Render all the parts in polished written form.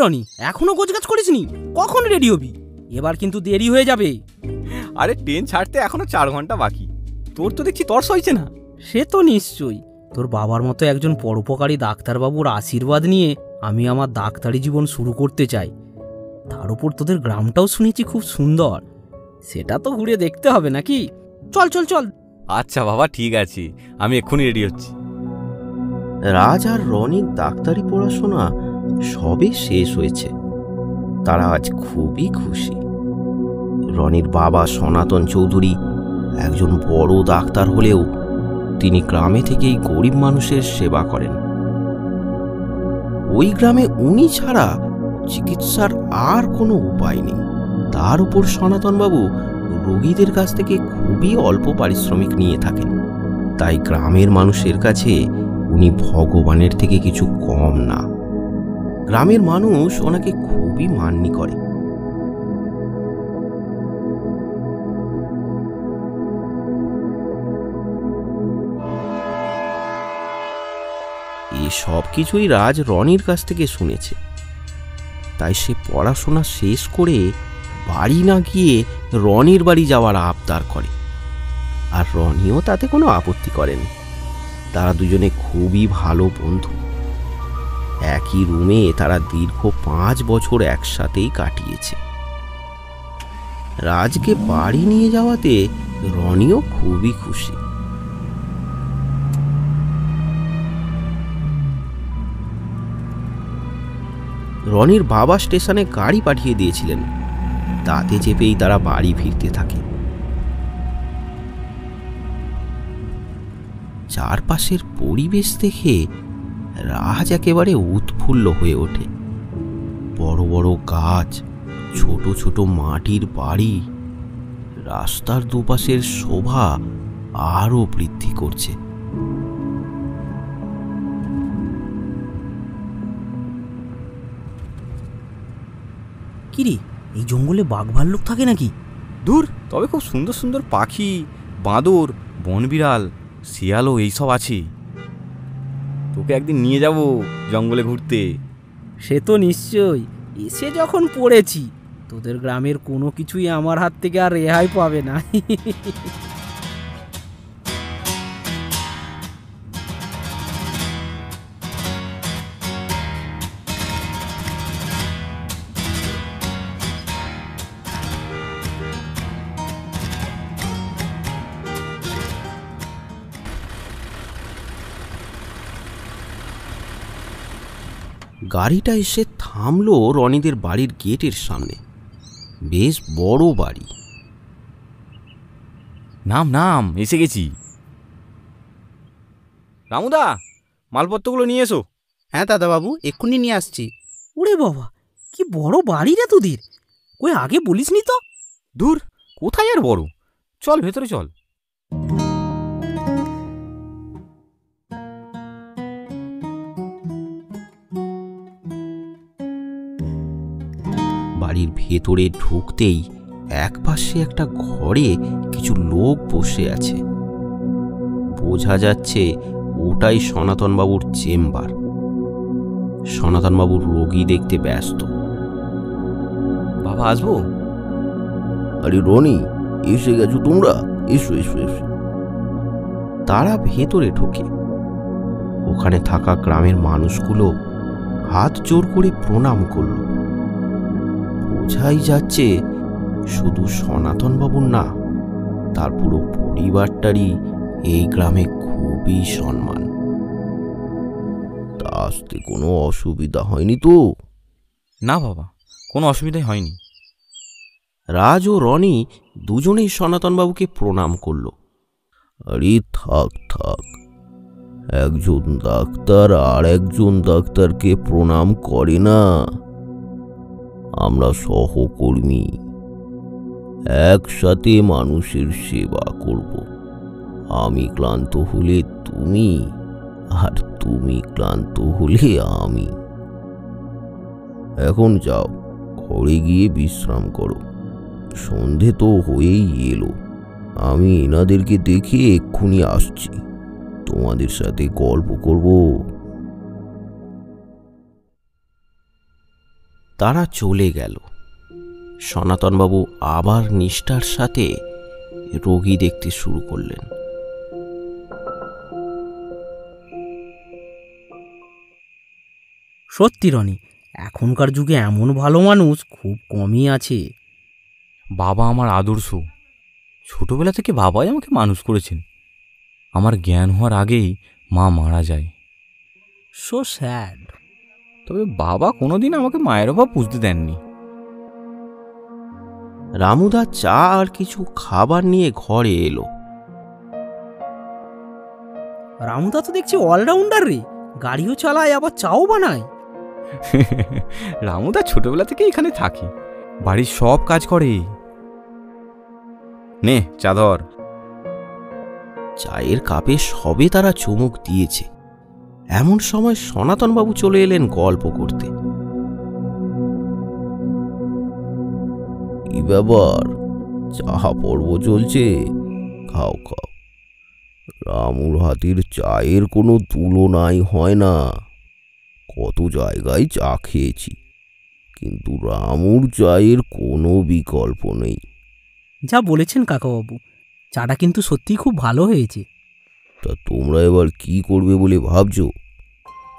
রনি, এখনো গোছগাছ করিসনি? কখন রেডি হবি? এবার কিন্তু দেরি হয়ে যাবে। আরে ট্রেন ছাড়তে এখনো 4 ঘন্টা বাকি। তোর তো দেখছি তর্স হয়েছে না। সে তো নিশ্চয়ই। তোর বাবার মতো একজন পরোপকারী ডাক্তারবাবুর আশীর্বাদ নিয়ে আমি আমার ডাক্তারি জীবন শুরু করতে চাই। তার উপর তোদের গ্রামটাও শুনেছি খুব সুন্দর, সেটা তো ঘুরে দেখতে হবে নাকি? চল চল চল। আচ্ছা বাবা, ঠিক আছে, আমি এক্ষুনি রেডি হচ্ছি। রাজ আর রনির ডাক্তারি পড়াশোনা সবে শেষ হয়েছে। তারা আজ খুবই খুশি। রনির বাবা সনাতন চৌধুরী একজন বড় ডাক্তার হলেও তিনি গ্রামে থেকেই গরিব মানুষের সেবা করেন। ওই গ্রামে উনি ছাড়া চিকিৎসার আর কোনো উপায় নেই। তার উপর সনাতনবাবু রোগীদের কাছ থেকে খুবই অল্প পারিশ্রমিক নিয়ে থাকেন, তাই গ্রামের মানুষের কাছে উনি ভগবানের থেকে কিছু কম না। গ্রামের মানুষ ওনাকে খুবই মান্য করে। এই সব কিছুই রাজ রনির কাছ থেকে শুনেছে, তাই সে পড়াশোনা শেষ করে বাড়ি না গিয়ে রনির বাড়ি যাওয়ার আবদার করে, আর রনিও তাতে কোনো আপত্তি করেন। তারা দুজনে খুবই ভালো বন্ধু। একই রুমে তারা দীর্ঘ 5 বছর একসাথেই কাটিয়েছে। রাজকে বাড়ি নিয়ে যাওয়াতে রনিও খুবই খুশি। রনির বাবা স্টেশনে গাড়ি পাঠিয়ে দিয়েছিলেন, তাতে চেপেই তারা বাড়ি ফিরতে থাকে। চারপাশের পরিবেশ দেখে রাজ একেবারে উৎফুল্ল হয়ে ওঠে। বড় বড় গাছ, ছোট ছোট মাটির বাড়ি রাস্তার দুপাশের শোভা আরো বৃদ্ধি করছে। কিরে, এই জঙ্গলে বাঘ ভাল্লুক থাকে নাকি? দূর, তবে খুব সুন্দর সুন্দর পাখি, বাঁদর, বনবিড়াল, শিয়ালও এইসব আছে। তোকে একদিন নিয়ে যাব জঙ্গলে ঘুরতে। সে তো নিশ্চয়ই। এসে যখন পড়েছি, তোদের গ্রামের কোনো কিছুই আমার হাত থেকে আর রেহাই পাবে না। গাড়িটা এসে থামলো রনিদের বাড়ির গেটের সামনে। বেশ বড় বাড়ি। নাম নাম, এসে গেছি। রামুদা, মালপত্রগুলো নিয়ে এসো। হ্যাঁ দাদাবাবু, এক্ষুনি নিয়ে আসছি। ওরে বাবা, কি বড় বাড়ি রে তোদের! কই আগে বলিসনি তো? দূর, কোথায় আর বড়, চল ভেতরে চল। বাড়ির ভেতরে ঢুকতেই একপাশে একটা ঘরে কিছু লোক বসে আছে। বোঝা যাচ্ছে ওটাই সনাতনবাবুর চেম্বার। সনাতনবাবুর রোগী দেখতে ব্যস্ত। বাবা, আসবো? আরে রনি, এসে গেছো তোমরা? এসো এসো এসো। তারা ভেতরে ঢোকে। ওখানে থাকা গ্রামের মানুষগুলো হাত জোর করে প্রণাম করল। বোঝাই যাচ্ছে শুধু সনাতনবাবুর না, তার পুরো পরিবারটারই এই গ্রামে খুবই সম্মান। তা আসতে কোনো অসুবিধা হয়নি তো? না বাবা, কোনো অসুবিধাই হয়নি। রাজ ও রনি দুজনেই সনাতনবাবুকে প্রণাম করল। আরে থাক থাক, একজন ডাক্তার আর একজন ডাক্তারকে প্রণাম করে না। আমরা সহকর্মী, একসাথে মানুষের সেবা করব। আমি ক্লান্ত হলে তুমি, আর তুমি ক্লান্ত হলে আমি। এখন যাও, ঘরে গিয়ে বিশ্রাম করো। সন্ধে তো হয়েই এলো। আমি এনাদেরকে দেখে এক্ষুনি আসছি, তোমাদের সাথে গল্প করব। তারা চলে গেল। সনাতনবাবু আবার নিষ্ঠার সাথে রোগী দেখতে শুরু করলেন। সত্যি রনি, এখনকার যুগে এমন ভালো মানুষ খুব কমই আছে। বাবা আমার আদর্শ। ছোটবেলা থেকে বাবাই আমাকে মানুষ করেছেন। আমার জ্ঞান হওয়ার আগেই মা মারা যায়। So sad. তবে বাবা কোনোদিন আমাকে মায়ের অভাব বুঝতে দেননি। রামুদা চা আর কিছু খাবার নিয়ে ঘরে এলো। রামুদা তো দেখছি অলরাউন্ডার রে, গাড়িও চালায় আবার চাও বানায়। রামুদা ছোটবেলা থেকে এখানে থাকে, বাড়ির সব কাজ করে। নে চা ধর। চায়ের কাপে সবে তারা চুমুক দিয়েছে, এমন সময় সনাতনবাবু চলে এলেন গল্প করতে। কি ব্যাপার, চাহা পর্ব চলছে? খাও খাও। রামুর হাতের চায়ের কোনো তুলনাই হয় না। কত জায়গায় চা খেয়েছি, কিন্তু রামুর চায়ের কোনো বিকল্প নেই। যা বলেছেন কাকাবাবু, চাটা কিন্তু সত্যিই খুব ভালো হয়েছে। তা তোমরা এবার কি করবে বলে ভাবছো?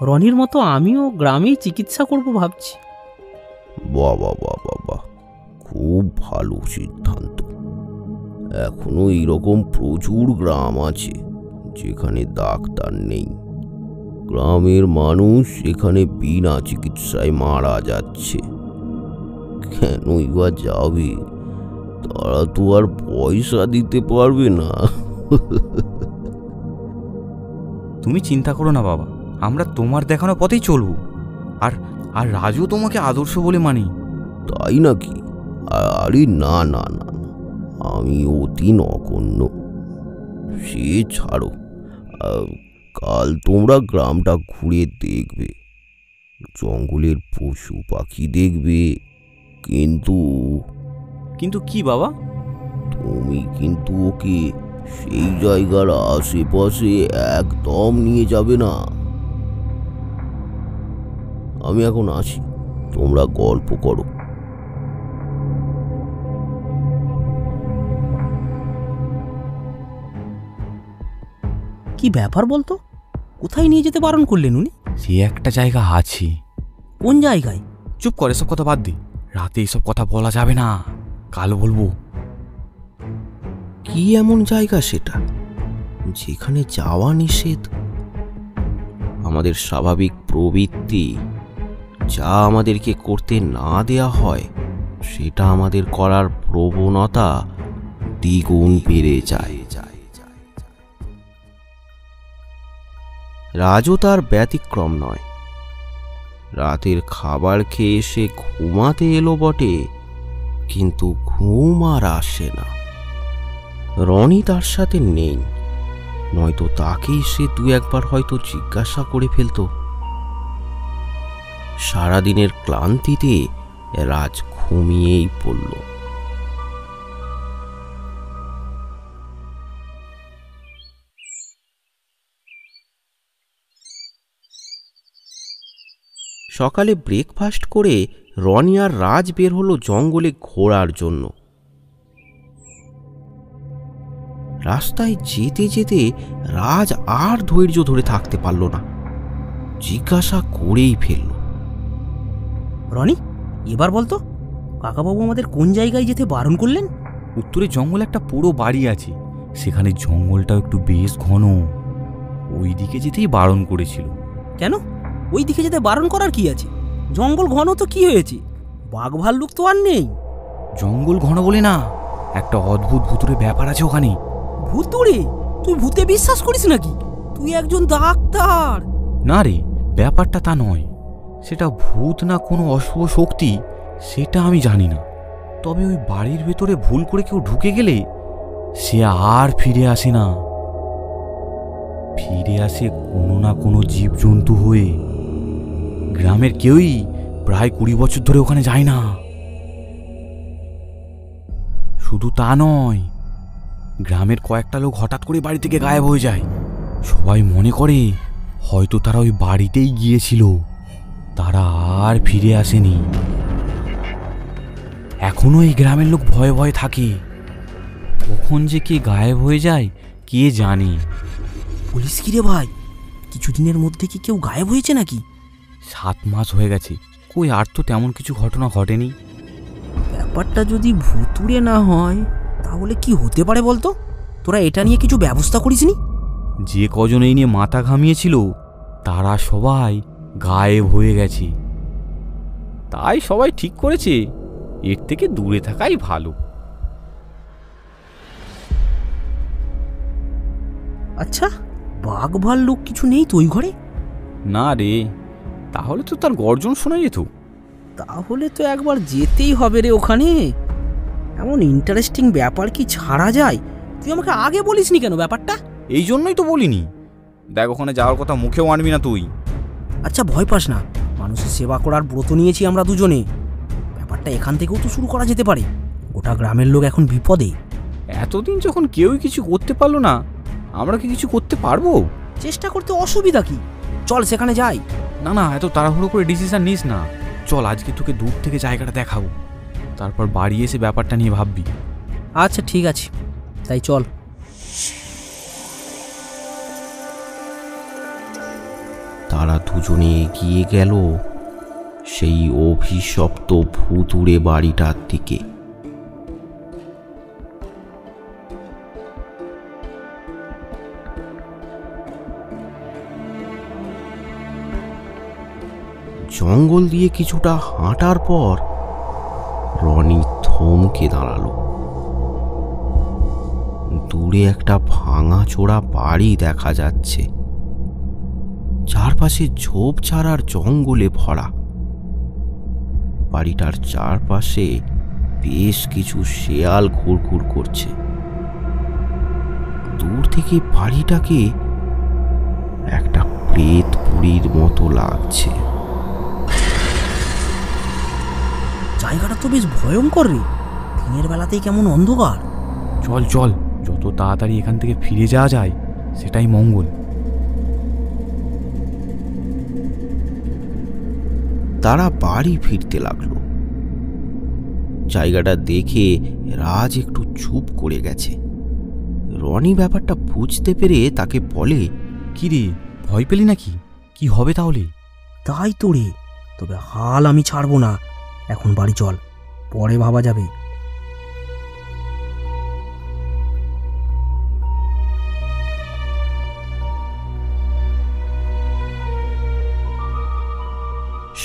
রনির মতো আমিও গ্রামেই চিকিৎসা করব ভাবছি। বাবা বাবা বাহ, খুব ভালো সিদ্ধান্ত। এখনো এইরকম প্রচুর গ্রাম আছে যেখানে ডাক্তার নেই। গ্রামের মানুষ এখানে বিনা চিকিৎসায় মারা যাচ্ছে। কেনই বা যাবে? তারা তো আর পয়সা দিতে পারবে না। তুমি চিন্তা করো না বাবা, আমরা তোমার দেখানো পথেই চলবো। আর আর রাজু তোমাকে আদর্শ বলে মানি। তাই নাকি? আরে না না না, আমি অতি নগণ্য। সে ছাড়ো, কাল তোমরা গ্রামটা ঘুরে দেখবে, জঙ্গলের পশু পাখি দেখবে। কিন্তু কিন্তু কি বাবা? তুমি কিন্তু ওকে সেই জায়গার আশেপাশে একদম নিয়ে যাবে না। আমি এখন আসি, তোমরা গল্প করো। কি ব্যাপার বলতো, কোথায় নিয়ে যেতে বারণ করলেন উনি? সে একটা জায়গা আছে। কোন জায়গায়? চুপ করে, সব কথা বাদ দে। রাতে এইসব কথা বলা যাবে না, কাল বলবো। কি এমন জায়গা সেটা যেখানে যাওয়া নিষেধ? আমাদের স্বাভাবিক প্রবৃত্তি, যা আমাদেরকে করতে না দেয়া হয়, সেটা আমাদের করার প্রবণতা দ্বিগুণ বেড়ে যায়। রাজও তার ব্যতিক্রম নয়। রাতের খাবার খেয়ে সে ঘুমাতে এলো বটে, কিন্তু ঘুম আর আসে না। রনি তার সাথে নেই, নয়তো তাকেই সে দু একবার হয়তো জিজ্ঞাসা করে ফেলত। সারাদিনের ক্লান্তিতে রাজ ঘুমিয়েই পড়ল। সকালে ব্রেকফাস্ট করে রনি আর রাজ বের হলো জঙ্গলে ঘোরার জন্য। রাস্তায় যেতে যেতে রাজ আর ধৈর্য ধরে থাকতে পারল না, জিজ্ঞাসা করেই ফেলল। রনি, এবার বলতো কাকাবাবু আমাদের কোন জায়গায় যেতে বারণ করলেন? উত্তরে জঙ্গলে একটা পুরো বাড়ি আছে, সেখানে জঙ্গলটাও একটু বেশ ঘন। ওই দিকে যেতেই বারণ করেছিল। কেন ওই দিকে যেতে বারণ করার কি আছে? জঙ্গল ঘন তো কি হয়েছে, বাঘ ভাল্লুক তো আর নেই। জঙ্গল ঘন বলে না, একটা অদ্ভুত ভুতুরে ব্যাপার আছে ওখানে। ভুতুড়ে? তুই ভূতে বিশ্বাস করিস নাকি? তুই একজন ডাক্তার। না রে, ব্যাপারটা তা নয়। সেটা ভূত না কোনো অশুভ শক্তি সেটা আমি জানি না, তবে ওই বাড়ির ভেতরে ভুল করে কেউ ঢুকে গেলে সে আর ফিরে আসে না। ফিরে আসে কোনো না কোনো জীবজন্তু হয়ে। গ্রামের কেউই প্রায় 20 বছর ধরে ওখানে যায় না। শুধু তা নয়, গ্রামের কয়েকটা লোক হঠাৎ করে বাড়ি থেকে গায়েব হয়ে যায়। সবাই মনে করে হয়তো তারা ওই বাড়িতেই গিয়েছিল, তারা আর ফিরে আসেনি। এখনো এই গ্রামের লোক ভয়ে ভয়ে থাকে। কখন যে কে গায়েব হয়ে যায় কে জানে। পুলিশ কি রে ভাই, কিছুদিনের মধ্যে কি কেউ গায়েব হয়েছে নাকি? 7 মাস হয়ে গেছে, কই আর তো তেমন কিছু ঘটনা ঘটেনি। ব্যাপারটা যদি ভুতুড়ে না হয় তাহলে কি হতে পারে বলতো? তোরা এটা নিয়ে কিছু ব্যবস্থা করিসনি? যে কজন এই নিয়ে মাথা ঘামিয়েছিল তারা সবাই গায়েব হয়ে গেছে। তাই সবাই ঠিক করেছে এর থেকে দূরে থাকাই ভালো। আচ্ছা, বাঘ ভাল্লুক কিছু নেই তো ওই ঘরে? না রে, তাহলে তো তার গর্জন শোনা যেত। তাহলে তো একবার যেতেই হবে রে ওখানে। এমন ইন্টারেস্টিং ব্যাপার কি ছাড়া যায়? তুই আমাকে আগে বলিসনি কেন ব্যাপারটা? এই জন্যই তো বলিনি। দেখ, ওখানে যাওয়ার কথা মুখেও আনবি না তুই। আচ্ছা, ভয় পাস না, মানুষের সেবা করার ব্রত নিয়েছি আমরা দুজনে। ব্যাপারটা এখান থেকেও তো শুরু করা যেতে পারে। গোটা গ্রামের লোক এখন বিপদে। এতদিন যখন কেউই কিছু করতে পারলো না, আমরা কি কিছু করতে পারবো? চেষ্টা করতে অসুবিধা কি? চল সেখানে যাই। না না, এত তাড়াহুড়ো করে ডিসিশন নিস না। চল, আজকে তোকে দূর থেকে জায়গাটা দেখাবো, তারপর বাড়ি এসে ব্যাপারটা নিয়ে ভাববি। আচ্ছা ঠিক আছে, তাই চল। তারা দুজনে এগিয়ে গেল সেই অভিশপ্ত ভুতুড়ে বাড়িটার দিকে। জঙ্গল দিয়ে কিছুটা হাঁটার পর রনি থমকে দাঁড়ালো। দূরে একটা ভাঙাচোরা বাড়ি দেখা যাচ্ছে, চারপাশে ঝোপঝাড় আর জঙ্গলে ভরা। বাড়িটার চারপাশে বেশ কিছু শেয়াল ঘুরঘুর করছে। দূর থেকে বাড়িটাকে একটা প্রেত পুরীর মতো লাগছে। জায়গাটা তো বেশ ভয়ঙ্কর রে, দিনের বেলাতেই কেমন অন্ধকার। চল চল, যত তাড়াতাড়ি এখান থেকে ফিরে যাওয়া যায় সেটাই মঙ্গল। তারা বাড়ি ফিরতে লাগলো। জায়গাটা দেখে রাজ একটু চুপ করে গেছে। রনি ব্যাপারটা বুঝতে পেরে তাকে বলে, কি রে, ভয় পেলি নাকি? কি হবে তাহলে? তাই তো রে, তবে হাল আমি ছাড়বো না। এখন বাড়ি চল, পরে ভাবা যাবে।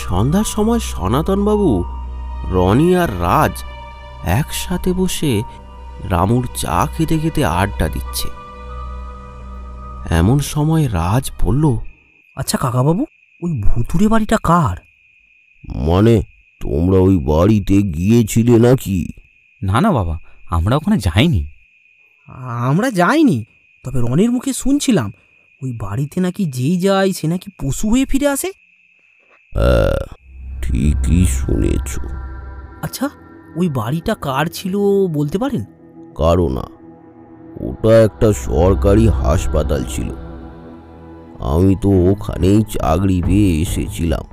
সন্ধ্যার সময় সনাতনবাবু, রনি আর রাজ একসাথে বসে রামুর চা খেতে খেতে আড্ডা দিচ্ছে। এমন সময় রাজ বলল, আচ্ছা কাকাবাবু, ওই ভুতুড়ে বাড়িটা কার? মানে তোমরা ওই বাড়িতে গিয়েছিলে নাকি? না না বাবা, আমরা ওখানে যাইনি। আমরা যাইনি, তবে রনির মুখে শুনছিলাম ওই বাড়িতে নাকি যেই যায় সে নাকি পশু হয়ে ফিরে আসে। ঠিকই শুনেছ। আচ্ছা, ওই বাড়িটা কার ছিল বলতে পারেন? কারো না, ওটা একটা সরকারি হাসপাতাল ছিল। আমি তো ওখানেই চাকরি পেয়ে এসেছিলাম।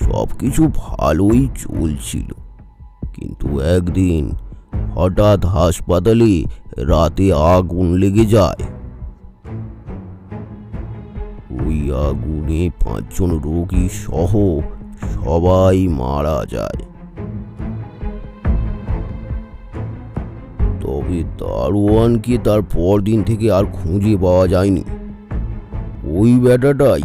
সব কিছু ভালোই চলছিল, কিন্তু একদিন হঠাৎ হাসপাতালে রাতে আগুন লেগে যায়। ওই আগুনে 5 জন রোগী সহ সবাই মারা যায়। তবে দারোয়ানকে তার পরদিন থেকে আর খুঁজে পাওয়া যায়নি। ওই ব্যাটাটাই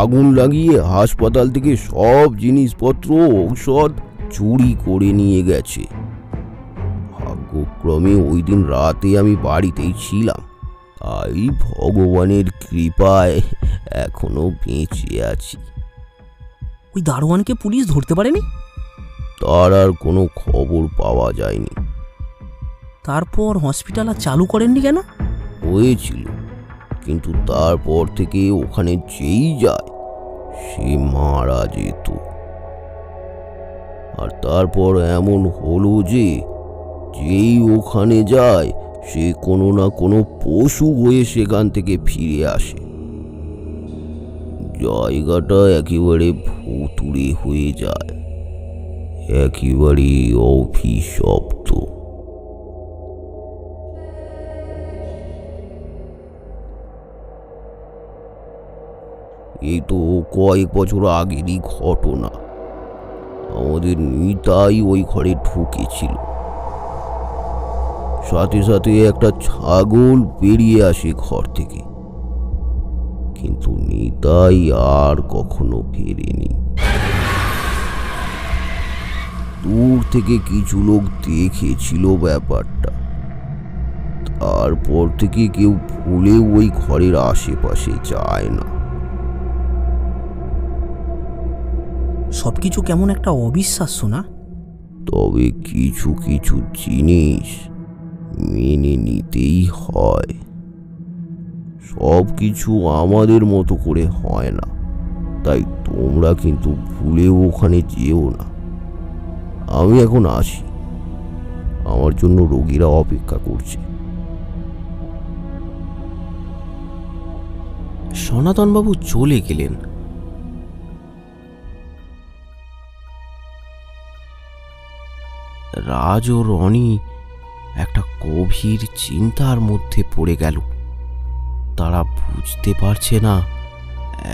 আগুন লাগিয়ে হাসপাতাল থেকে সব জিনিসপত্র ঔষধ চুরি করে নিয়ে গেছে। ভাগ্যক্রমে ওই দিন রাতে আমি বাড়িতেই ছিলাম, তাই ভগবানের কৃপায় এখনো বেঁচে আছি। ওই দারোয়ানকে পুলিশ ধরতে পারেনি? তার আর কোনো খবর পাওয়া যায়নি। তারপর হসপিটাল আর চালু করেননি কেন? হয়েছিল, কিন্তু তারপর থেকে ওখানে যেই যায় সে মারা যেত। আর তারপর এমন হলো যে যেই ওখানে যায় সে কোনো না কোনো পশু হয়ে সেখান থেকে ফিরে আসে। জায়গাটা একেবারে ভুতুড়ে হয়ে যায়। একেবারে অভিশপ্ত। এই তো কয়েক বছর আগেরই ঘটনা। আমাদের নিতাই ওই ঘরে ঢুকেছিল। সাথে সাথে একটা ছাগল বেরিয়ে আসে ঘর থেকে, কিন্তু নিতাই আর কখনো ফেরেনি। দূর থেকে কিছু লোক দেখেছিল ব্যাপারটা, তারপর থেকে কেউ ভুলেও ওই ঘরের আশেপাশে যায় না। সবকিছু কেমন একটা অবিশ্বাস্য না? তবে কিছু কিছু জিনিস মেনে নিতেই হয়। সব কিছু আমাদের মতো করে হয় না, তাই তোমরা কিন্তু ভুলেও ওখানে যেও না। আমি এখন আসি, আমার জন্য রোগীরা অপেক্ষা করছে। সনাতনবাবু চলে গেলেন। রাজ ও রনি একটা গভীর চিন্তার মধ্যে পড়ে গেল। তারা বুঝতে পারছে না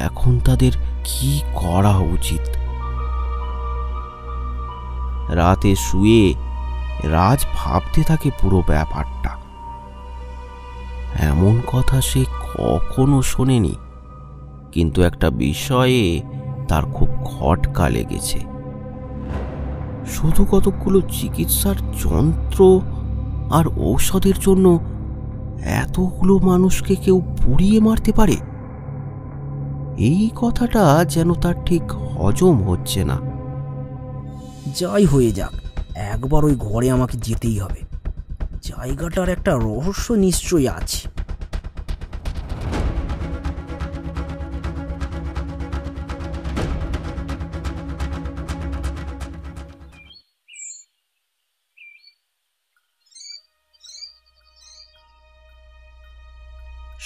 এখন তাদের কি করা উচিত। রাতে শুয়ে রাজ ভাবতে থাকে পুরো ব্যাপারটা। এমন কথা সে কখনো শোনেনি, কিন্তু একটা বিষয়ে তার খুব খটকা লেগেছে। শুধু কতগুলো চিকিৎসার যন্ত্র আর ঔষধের জন্য এতগুলো মানুষকে কেউ পুড়িয়ে মারতে পারে? এই কথাটা যেন তার ঠিক হজম হচ্ছে না। যাই হয়ে যাক, একবার ওই ঘরে আমাকে যেতেই হবে। জায়গাটার একটা রহস্য নিশ্চয়ই আছে।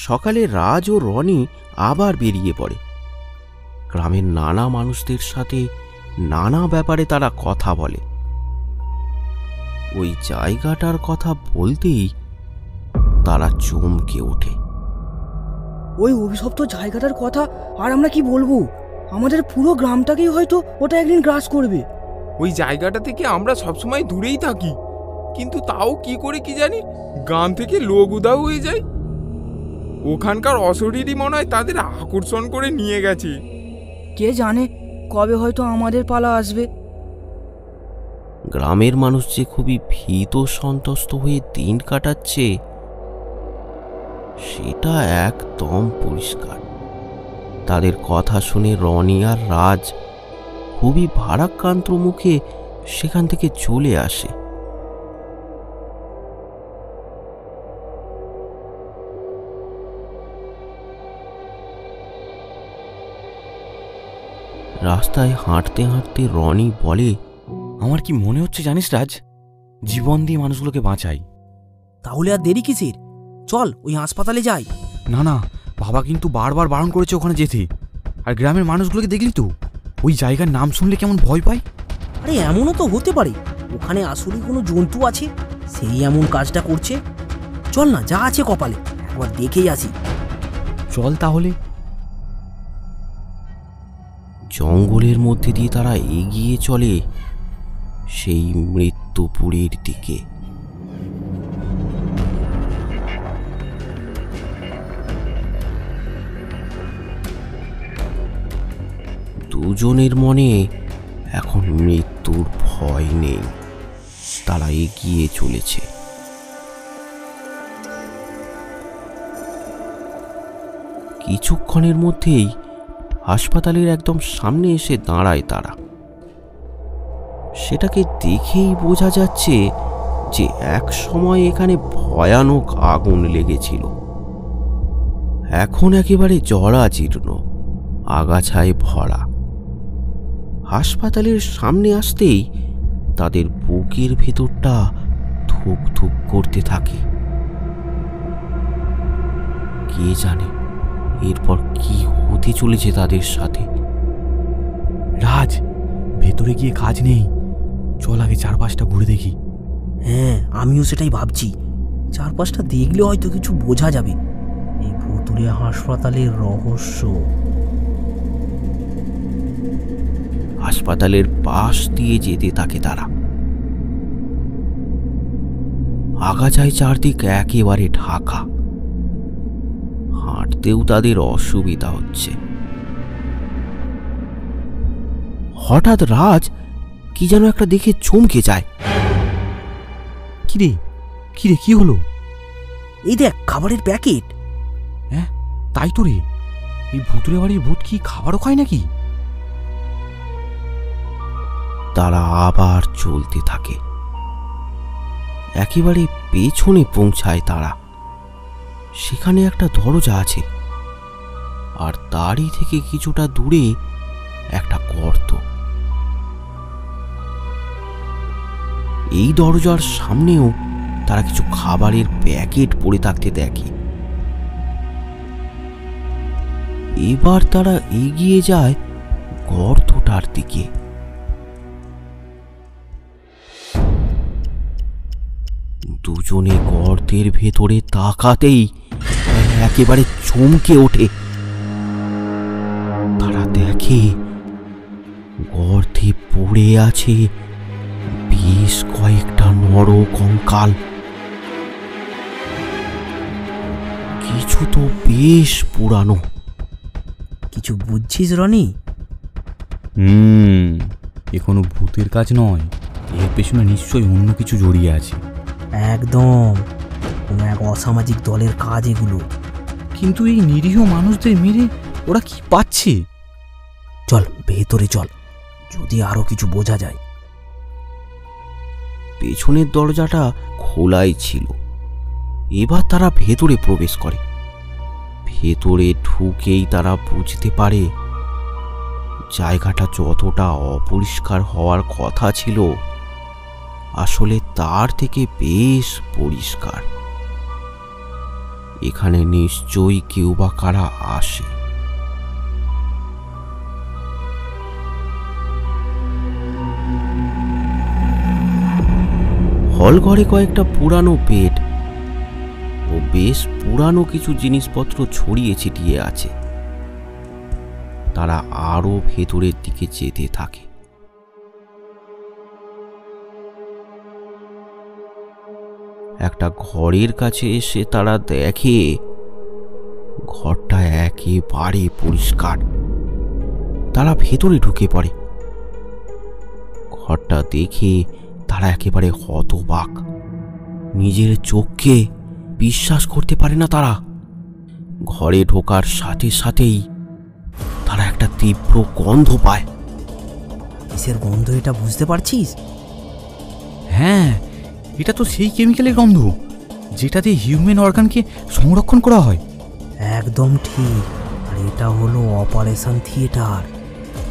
সকালে রাজ ও রনি আবার বেরিয়ে পড়ে। গ্রামের নানা মানুষদের সাথে নানা ব্যাপারে তারা কথা বলে। ওই জায়গাটার কথা বলতেই তারা চমকে ওঠে। ওই অভিশপ্ত জায়গাটার কথা আর আমরা কি বলবো? আমাদের পুরো গ্রামটাকেই হয়তো ওটা একদিন গ্রাস করবে। ওই জায়গাটা থেকে আমরা সবসময় দূরেই থাকি, কিন্তু তাও কি করে কি জানি গ্রাম থেকে লোক উধাও হয়ে যায়। ওখানকার অশরীরই মনে হয় তাদের আকর্ষণ করে নিয়ে গেছে। কে জানে কবে হয়তো আমাদের পালা আসবে। গ্রামের মানুষ যে খুবই ভীত সন্ত্রস্ত হয়ে দিন কাটাচ্ছে সেটা একদম পরিষ্কার। তাদের কথা শুনে রনি আর রাজ খুবই ভারাক্রান্ত মুখে সেখান থেকে চলে আসে। রাস্তায় হাঁটতে হাঁটতে রনি বলে, আমার কি মনে হচ্ছে জানিস রাজ, জীবন দিয়ে মানুষগুলোকে বাঁচাই। তাহলে আর দেরি কিসের? চল ওই হাসপাতালে যাই। না না, বাবা কিন্তু বারবার বারণ করেছে ওখানে যেতে। আর গ্রামের মানুষগুলোকে দেখলি তো, ওই জায়গার নাম শুনলে কেমন ভয় পায়। আরে এমনও তো হতে পারে ওখানে আসলে কোনো জন্তু আছে, সেই এমন কাজটা করছে। চল না, যা আছে কপালে একবার দেখেই আসি। চল তাহলে। জঙ্গলের মধ্যে দিয়ে তারা এগিয়ে চলে সেই মৃত্যুপুরীর দিকে। দুজনের মনে এখন মৃত্যুর ভয় নেই, তারা এগিয়ে চলেছে। কিছুক্ষণের মধ্যেই হাসপাতালের একদম সামনে এসে দাঁড়ায় তারা। সেটাকে দেখেই বোঝা যাচ্ছে যে এক সময় এখানে ভয়ানক আগুন লেগেছিল। এখন একেবারে জরাজীর্ণ, আগাছায় ভরা। হাসপাতালের সামনে আসতেই তাদের বুকের ভেতরটা ধুক ধুক করতে থাকে। কে জানে এরপর কি হতে চলেছে তাদের সাথে। রাজ, ভেতরে গিয়ে কাজ নেই, চল আগে চারপাশটা ঘুরে দেখি। হ্যাঁ, আমিও সেটাই ভাবছি। চারপাশটা দেখলে হয়তো কিছু বোঝা যাবে। এই ভুতুড়ে হাসপাতালের রহস্য। হাসপাতালের পাশ দিয়ে যেতে থাকে তারা। আগাছায় চারদিক একেবারে ঢাকা, হাঁটতেও তাদের অসুবিধা হচ্ছে। হঠাৎ রাজ কি যেন একটা দেখে চমকে যায়। কিরে কিরে, কি হলো? এই দেখ, খাবারের প্যাকেট। হ্যাঁ তাই তো রে, এই ভুতুরে বাড়ির ভূত কি খাবারও খায় নাকি? তারা আবার চলতে থাকে। একেবারে পেছনে পৌঁছায় তারা। সেখানে একটা দরজা আছে, আর তারই থেকে কিছুটা দূরে একটা গর্ত। এই দরজার সামনেও তারা কিছু খাবারের প্যাকেট পড়ে থাকতে দেখে। এবার তারা এগিয়ে যায় গর্তটার দিকে। দুজনে গর্তের ভেতরে তাকাতেই একেবারে চমকে ওঠে। তারা দেখে গর্তে পড়ে আছে বেশ কয়েকটা নর কঙ্কাল। কিছু তো বেশ পুরানো। কিছু বুঝছিস রনি? এ কোনো ভূতের কাজ নয়, এর পেছনে নিশ্চয়ই অন্য কিছু জড়িয়ে আছে। একদম কোনো এক অসামাজিক দলের কাজ এগুলো। কিন্তু এই নিরীহ মানুষদের মেরে ওরা কি পাচ্ছে? চল ভেতরে চল, যদি আরো কিছু বোঝা যায়। পেছনের দরজাটা খোলাই ছিল। এবার তারা ভেতরে প্রবেশ করে। ভেতরে ঢুকেই তারা বুঝতে পারে জায়গাটা যতটা অপরিষ্কার হওয়ার কথা ছিল, আসলে তার থেকে বেশ পরিষ্কার। এখানে নিশ্চয়ই কেউ বা কারা আসে। হল ঘরে কয়েকটা পুরানো বেড ও বেশ পুরানো কিছু জিনিসপত্র ছড়িয়ে ছিটিয়ে আছে। তারা আরো ভেতরের দিকে যেতে থাকে। একটা ঘরের কাছে এসে তারা দেখে ঘরটা একেবারে পরিষ্কার। তারা ভেতরে ঢুকে পড়ে। ঘরটা দেখে তারা একেবারে হতবাক। নিজের চোখকে বিশ্বাস করতে পারে না তারা। ঘরে ঢোকার সাথে সাথেই তারা একটা তীব্র গন্ধ পায়। কিসের গন্ধ এটা বুঝতে পারছিস? হ্যাঁ, এটা তো সেই কেমিক্যালের গন্ধ যেটা দিয়ে হিউম্যান অর্গানকে সংরক্ষণ করা হয়। একদম ঠিক। আর এটা হলো অপারেশন থিয়েটার।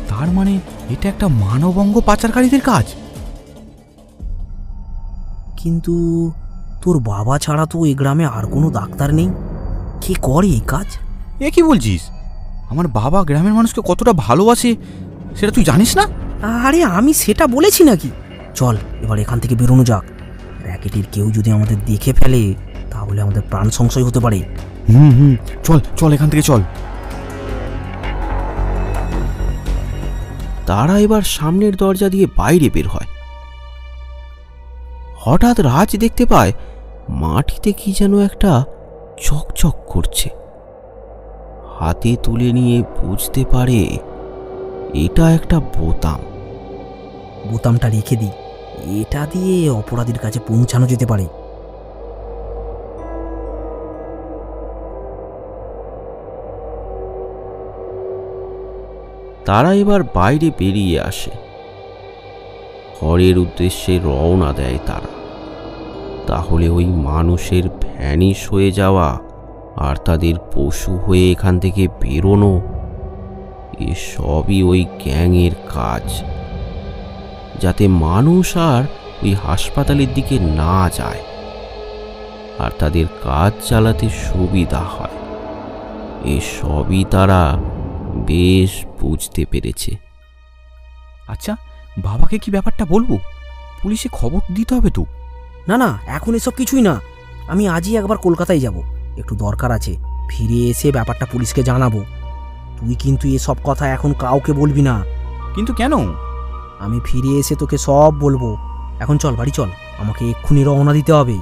তার মানে এটা একটা মানবঙ্গ পাচারকারীদের কাজ। কিন্তু তোর বাবা ছাড়া তো এই গ্রামে আর কোনো ডাক্তার নেই। কে করে এই কাজ? এ কি বলছিস? আমার বাবা গ্রামের মানুষকে কতটা ভালোবাসে সেটা তুই জানিস না? আরে আমি সেটা বলেছি নাকি? চল এবার এখান থেকে বেরোনো যাক। র্যাকেটের কেউ যদি আমাদের দেখে ফেলে তাহলে আমাদের প্রাণ সংশয় হতে পারে। চল চল, এখান থেকে চল। তারা এবার সামনের দরজা দিয়ে বাইরে বের হয়। হঠাৎ রাজ দেখতে পায় মাটিতে কি যেন একটা চকচক করছে। হাতে তুলে নিয়ে বুঝতে পারে এটা একটা বোতাম। বোতামটা রেখে দিই, এটা দিয়ে অপরাধীর কাছে পৌঁছানো যেতে পারে। তারা এবার বাইরে বেরিয়ে আসে। ঘরের উদ্দেশ্যে রওনা দেয় তারা। তাহলে ওই মানুষের ভ্যানিশ হয়ে যাওয়া আর তাদের পশু হয়ে এখান থেকে বেরোনো, এসবই ওই গ্যাংয়ের কাজ, যাতে মানুষ আর ওই হাসপাতালের দিকে না যায় আর তাদের কাজ চালাতে সুবিধা হয়। এসবই তারা বেশ বুঝতে পেরেছে। আচ্ছা, বাবাকে কি ব্যাপারটা বলবো? পুলিশে খবর দিতে হবে তো। না না, এখন এসব কিছুই না। আমি আজই একবার কলকাতায় যাব, একটু দরকার আছে। ফিরে এসে ব্যাপারটা পুলিশকে জানাবো। তুই কিন্তু এসব কথা এখন কাউকে বলবি না। কিন্তু কেন? আমি ফিরে এসে তোকে সব বলবো। এখন চল, বাড়ি চল, আমাকে এক্ষুনি রওনা দিতে হবে।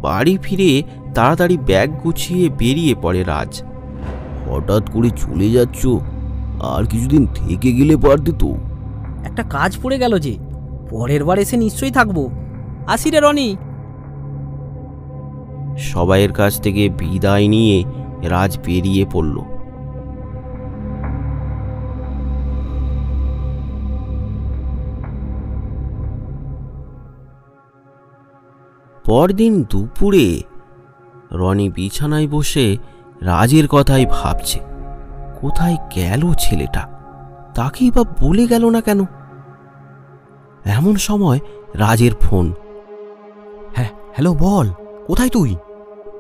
বাড়ি ফিরে তাড়াতাড়ি ব্যাগ গুছিয়ে বেরিয়ে পড়ে রাজ। হঠাৎ করে চলে যাচ্ছ, আর কিছুদিন থেকে গেলে পারতে তো। একটা কাজ পড়ে গেল যে, পরের বার এসে নিশ্চয়ই থাকবো। আসি রে রনি। সবাইয়ের কাছ থেকে বিদায় নিয়ে রাজ বেরিয়ে পড়ল। পরদিন দুপুরে রনি বিছানায় বসে রাজের কথাই ভাবছে। কোথায় গেল ছেলেটা? তাকেই বা বলে গেল না কেন? এমন সময় রাজের ফোন। হ্যাঁ, হ্যালো, বল, কোথায় তুই?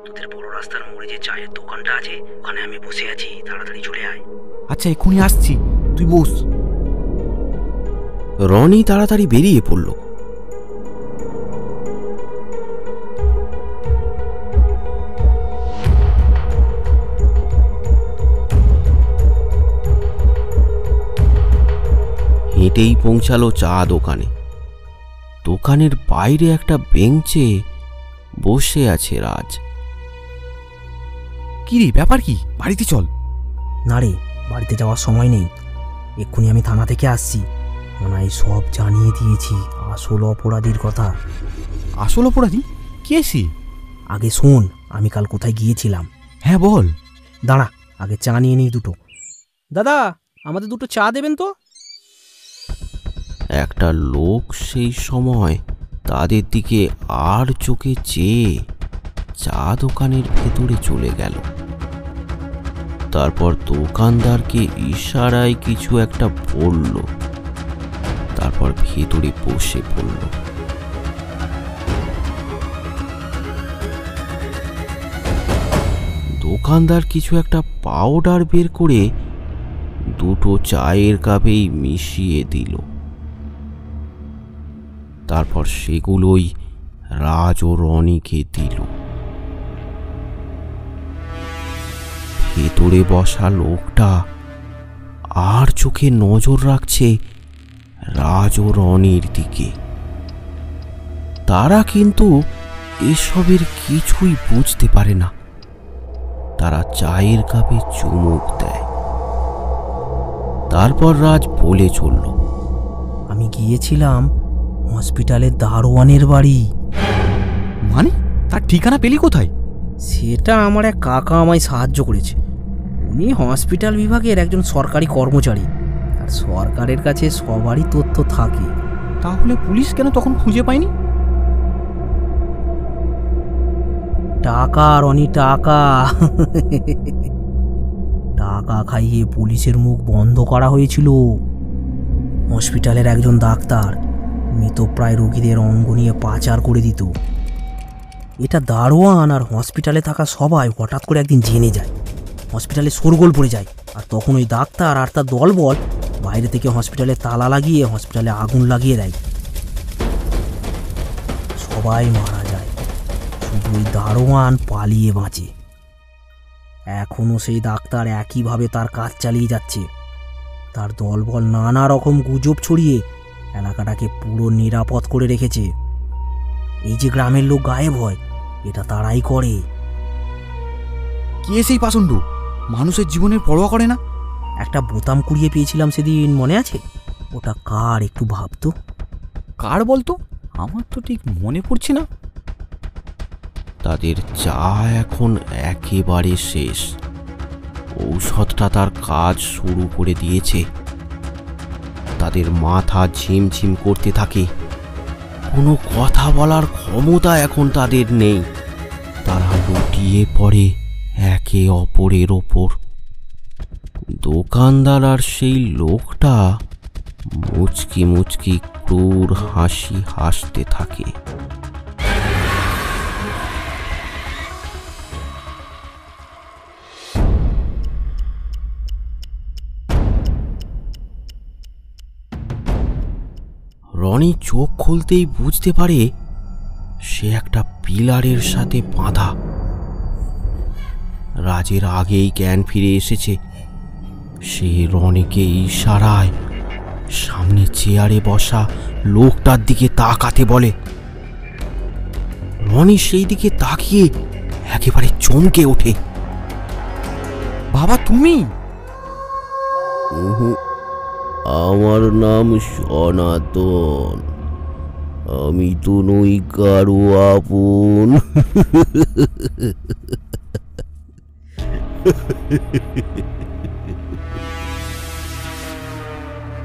তোদের বড় রাস্তার মোড়ে যে চায়ের দোকানটা আছে, ওখানে আমি বসে আছি, তাড়াতাড়ি চলে আয়। আচ্ছা, এক্ষুনি আসছি, তুই বস। রনি তাড়াতাড়ি বেরিয়ে পড়ল। হেঁটেই পৌঁছালো চা দোকানে। দোকানের বাইরে একটা বেঞ্চে বসে আছে রাজ। কি রে, ব্যাপার কি? বাড়িতে চল। না রে, বাড়িতে যাওয়ার সময় নেই। এক্ষুনি আমি থানা থেকে আসছি। থানায় সব জানিয়ে দিয়েছি, আসল অপরাধীর কথা। আসল অপরাধী কে সে? আগে শোন, আমি কাল কোথায় গিয়েছিলাম। হ্যাঁ বল। দাঁড়া, আগে চা নিয়ে নিই দুটো। দাদা, আমাদের দুটো চা দেবেন তো। একটা লোক সেই সময় তাদের দিকে আর চোখে চেয়ে চা দোকানের ভেতরে চলে গেল। তারপর দোকানদারকে ইশারায় কিছু একটা বলল, তারপর ভেতরে বসে পড়ল। দোকানদার কিছু একটা পাউডার বের করে দুটো চায়ের কাপেই মিশিয়ে দিল। তারপর সেগুলোই রাজ ও রনিকে দিল। ভেতরে বসা লোকটা আর চোখে নজর রাখছে রাজ ও রনির দিকে। তারা কিন্তু এসবের কিছুই বুঝতে পারে না। তারা চায়ের কাপে চুমুক দেয়। তারপর রাজ বলে চলল, আমি গিয়েছিলাম হসপিটালের দারোয়ানের বাড়ি। মানে তার ঠিকানা পেলি কোথায়? সেটা আমার এক কাকা আমায় সাহায্য করেছে। উনি হসপিটাল বিভাগের একজন সরকারি কর্মচারী, আর সরকারের কাছে সবারই তথ্য থাকে। তাহলে পুলিশ কেন তখন খুঁজে পায়নি? টাকা রনি, টাকা। টাকা খাইয়ে পুলিশের মুখ বন্ধ করা হয়েছিল। হসপিটালের একজন ডাক্তার মৃতপ্রায় রোগীদের অঙ্গ নিয়ে পাচার করে দিত। এটা দারোয়ান আর হসপিটালে থাকা সবাই হঠাৎ করে একদিন জেনে যায়। হসপিটালে শোরগোল পড়ে যায়, আর তখন ওই ডাক্তার আর তার দলবল বাইরে থেকে হসপিটালে তালা লাগিয়ে হসপিটালে আগুন লাগিয়ে দেয়। সবাই মারা যায়, শুধু ওই দারোয়ান পালিয়ে বাঁচে। এখনও সেই ডাক্তার একইভাবে তার কাজ চালিয়ে যাচ্ছে। তার দলবল নানা রকম গুজব ছড়িয়ে এলাকাটাকে পুরো নিরাপদ করে রেখেছে। এই যে গ্রামের লোক গায়েব হয়, এটা তারাই করে। কে সেই পাষণ্ড? মানুষের জীবনের পরোয়া করে না। একটা বোতাম কুড়িয়ে পেয়েছিলাম সেদিন, মনে আছে? ওটা কার একটু ভাবতো। কার বলতো? আমার তো ঠিক মনে পড়ছে না। তাদের চা এখন একেবারে শেষ। ঔষধটা তার কাজ শুরু করে দিয়েছে। তাদের মাথা ঝিমঝিম করতে থাকে। কোনো কথা বলার ক্ষমতা এখন তাদের নেই। তারা লুটিয়ে পড়ে একে অপরের ওপর। দোকানদার আর সেই লোকটা মুচকি মুচকি ক্রূর হাসি হাসতে থাকে। রনি চোখ খুলতেই বুঝতে পারে সে একটা পিলারের সাথে বাঁধা। রাজের আগেই জ্ঞান ফিরে এসেছে। সে রনিকে ইশারায় সামনে চেয়ারে বসা লোকটার দিকে তাকাতে বলে। রনি সেই দিকে তাকিয়ে একেবারে চমকে ওঠে। বাবা তুমি? আমার নাম সনাতন, আমি তো নই কারো আপন।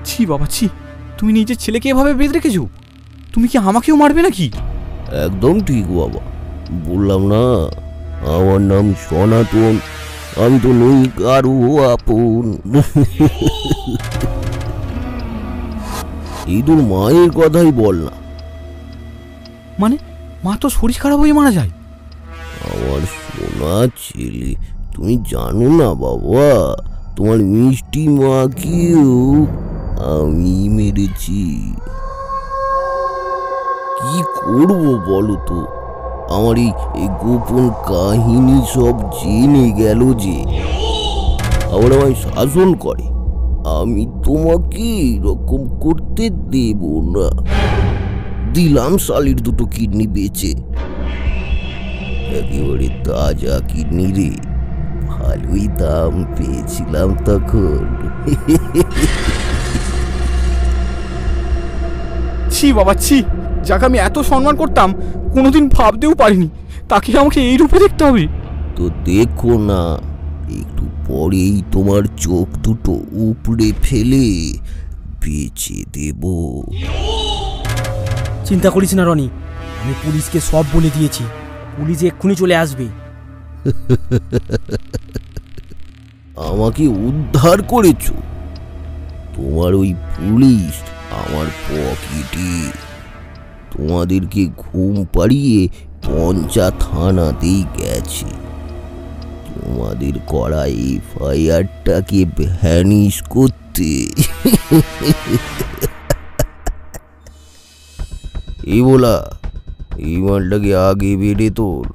ছি বাবা ছি, তুমি নিজের ছেলেকে এভাবে বেঁধে রেখেছো? তুমি কি আমাকেও মারবে নাকি? একদম ঠিক বাবা, বললাম না আমার নাম সনাতন, আমি তো নই কারো আপন। এই তোর মায়ের কথাই বল না। মানে মা তো শরীর খারাপ হয়ে মারা যায়? আমার সোনা ছেলে, তুমি জানো না বাবা, তোমার মিষ্টি মাকেও আমি মেরেছি। কি করবো বলো তো, আমার এই গোপন কাহিনী সব জেনে গেল যে, আবার আমায় শাসন করে। আমি তোমাকে এরকম করতে দেব না। দিলাম শালির দুটো কিডনি বেচে, একেবারে তাজা কিডনি রে, ভালোই দাম পেয়েছিলাম তখন। ছি বাবা ছি, যাকে আমি এত সম্মান করতাম কোনোদিন ভাবতেও পারিনি তাকে আমাকে এই রূপে দেখতে হবে। তো দেখো না, একটু পরেই তোমার চোখ দুটো উপড়ে ফেলে বেচে দেব। চিন্তা করিস না রনি, আমি পুলিশকে সব বলে দিয়েছি, পুলিশ এক্ষুনি চলে আসবে। আমাকে উদ্ধার করেছো, তোমার ওই পুলিশ আমার পকেটে। তোমাদেরকে ঘুম পাড়িয়ে পঞ্চা থানাতেই গেছে। তোমাদের করা এফআইআরটাকে ভ্যানিশ করতে। এই বলা, এই মালটাকে আগে বেড়ে তোল,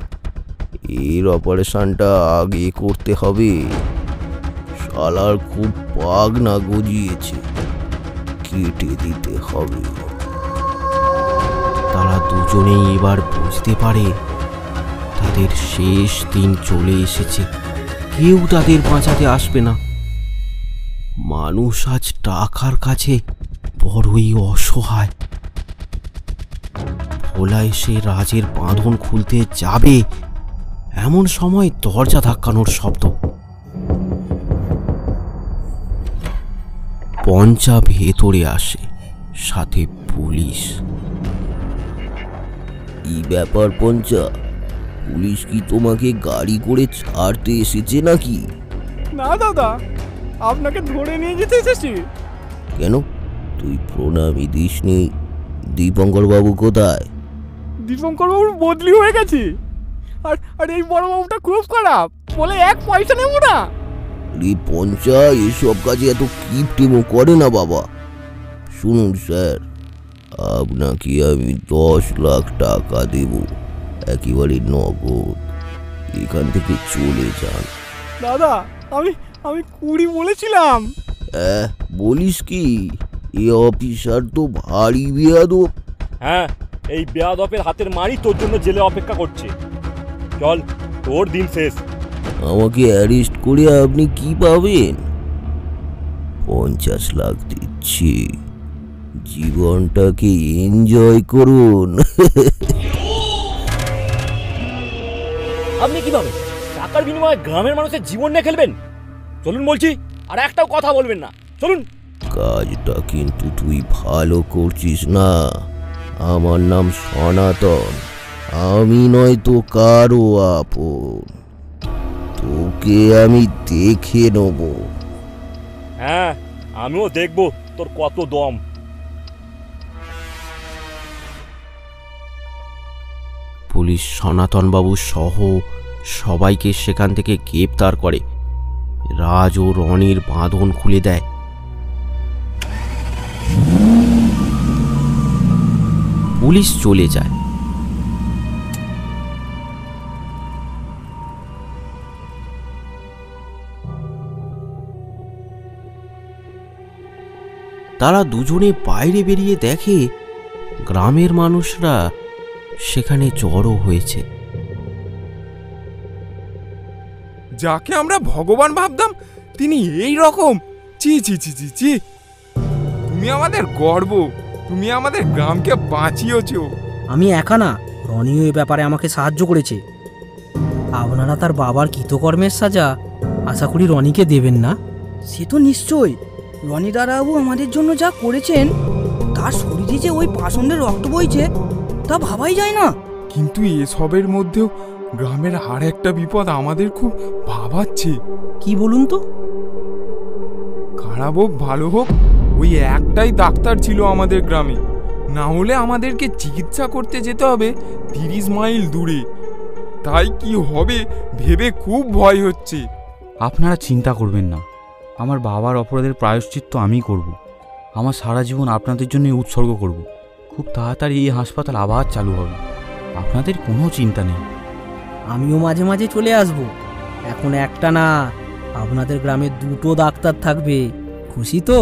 এর অপারেশনটা আগে করতে হবে। শালার খুব পাগনা গজিয়েছে, কেটে দিতে হবে। তারা দুজনেই এবার বুঝতে পারে তাদের শেষ দিন চলে এসেছে। কেউ তাদের বাঁচাতে আসবে না। মানুষ আজ টাকার কাছে বড়ই অসহায়। ভোলা এসে রাজের বাঁধন খুলতে যাবে, এমন সময় দরজা ধাক্কানোর শব্দ। পঞ্চা ভেতরে আসে, সাথে পুলিশ। কি ব্যাপার পঞ্চা, পুলিশ কি তোমাকে গাড়ি করে ছাড়তে এসেছে নাকি? না দাদা, আপনাকে ধরে নিয়ে যেতে এসেছি। কেন, তুই প্রণামী দিসনি? দীপঙ্কর বাবু কোথায়? দীপঙ্কর বাবুর বদলি হয়ে গেছে, আর এই বড় বাবুটা খুব খারাপ, বলে এক পয়সা নেব না। রে পঞ্চা, এসব কাজে এত কিপটেমো করে না বাবা। শুনুন স্যার, আপনাকে আমি 10 লাখ টাকা দেব, একেবারে নগদ। এখান থেকে চলে যান। দাদা, আমি 20 বলেছিলাম। বলিস কি? এ অফিসার তো ভারী বেয়াদব। হ্যাঁ, এই বেয়াদপের হাতের মারি তোর জন্য জেলে অপেক্ষা করছে। চল, তোর দিন শেষ। আমাকে অ্যারেস্ট করে আপনি কি পাবেন? 50 লাখ দিচ্ছি, জীবনটাকে এনজয় করুন। আপনি কিভাবে টাকার বিনিময়ে গ্রামের মানুষের জীবন নিয়ে খেলবেন? চলুন বলছি, আর একটাও কথা বলবেন না, চলুন। কাজটা কিন্তু তুই ভালো করছিস না। আমার নাম সনাতন, আমি নয় তো কারো আপন। তোকে আমি দেখে নেব। হ্যাঁ, আমিও দেখবো তোর কত দম। পুলিশ সনাতনবাবু সহ সবাইকে সেখান থেকে গ্রেপ্তার করে। রাজ ও রনির বাঁধন খুলে দেয়। পুলিশ চলে যায়। তারা দুজনে বাইরে বেরিয়ে দেখে গ্রামের মানুষরা সেখানে জড়ো হয়েছে। যাকে আমরা ভগবান ভাবতাম তিনি এই রকম। চি চি চি চি চি, তুমি আমাদের গর্ব, তুমি আমাদের গ্রামকে বাঁচিয়েছো। আমি একা না, রনিও এ ব্যাপারে আমাকে সাহায্য করেছে। আপনারা তার বাবার কৃতকর্মের সাজা আশা করি রনিকে দেবেন না? সে তো নিশ্চয়ই। রনি দাদাবাবু আমাদের জন্য যা করেছেন, তার শরীরে যে ওই পাষণ্ডের রক্ত বইছে তা ভাবাই যায় না। কিন্তু এসবের মধ্যেও গ্রামের আর একটা বিপদ আমাদের খুব ভাবাচ্ছে। কি বলুন তো? খারাপ হোক ভালো হোক, ওই একটাই ডাক্তার ছিল আমাদের গ্রামে, না হলে আমাদেরকে চিকিৎসা করতে যেতে হবে 30 মাইল দূরে। তাই কি হবে ভেবে খুব ভয় হচ্ছে। আপনারা চিন্তা করবেন না, আমার বাবার অপরাধের প্রায়শ্চিত্ত আমি করব। আমার সারা জীবন আপনাদের জন্য উৎসর্গ করব। খুব তাড়াতাড়ি এই হাসপাতাল আবার চালু হবে, আপনাদের কোনো চিন্তা নেই। আমিও মাঝে মাঝে চলে আসব। এখন একটা না, আপনাদের গ্রামে 2টো ডাক্তার থাকবে। খুশি তো?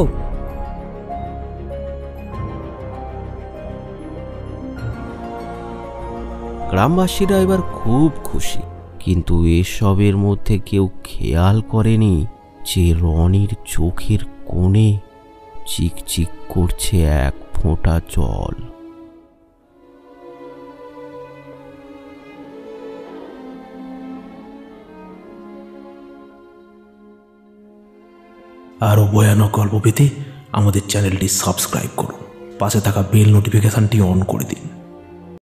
গ্রামবাসীরা এবার খুব খুশি, কিন্তু এসবের মধ্যে কেউ খেয়াল করেনি যে রনির চোখের কোণে চিকচিক করছে এক ফোঁটা জল। আরও ভয়ানক গল্প পেতে আমাদের চ্যানেলটি সাবস্ক্রাইব করুন, পাশে থাকা বেল নোটিফিকেশনটি অন করে দিন।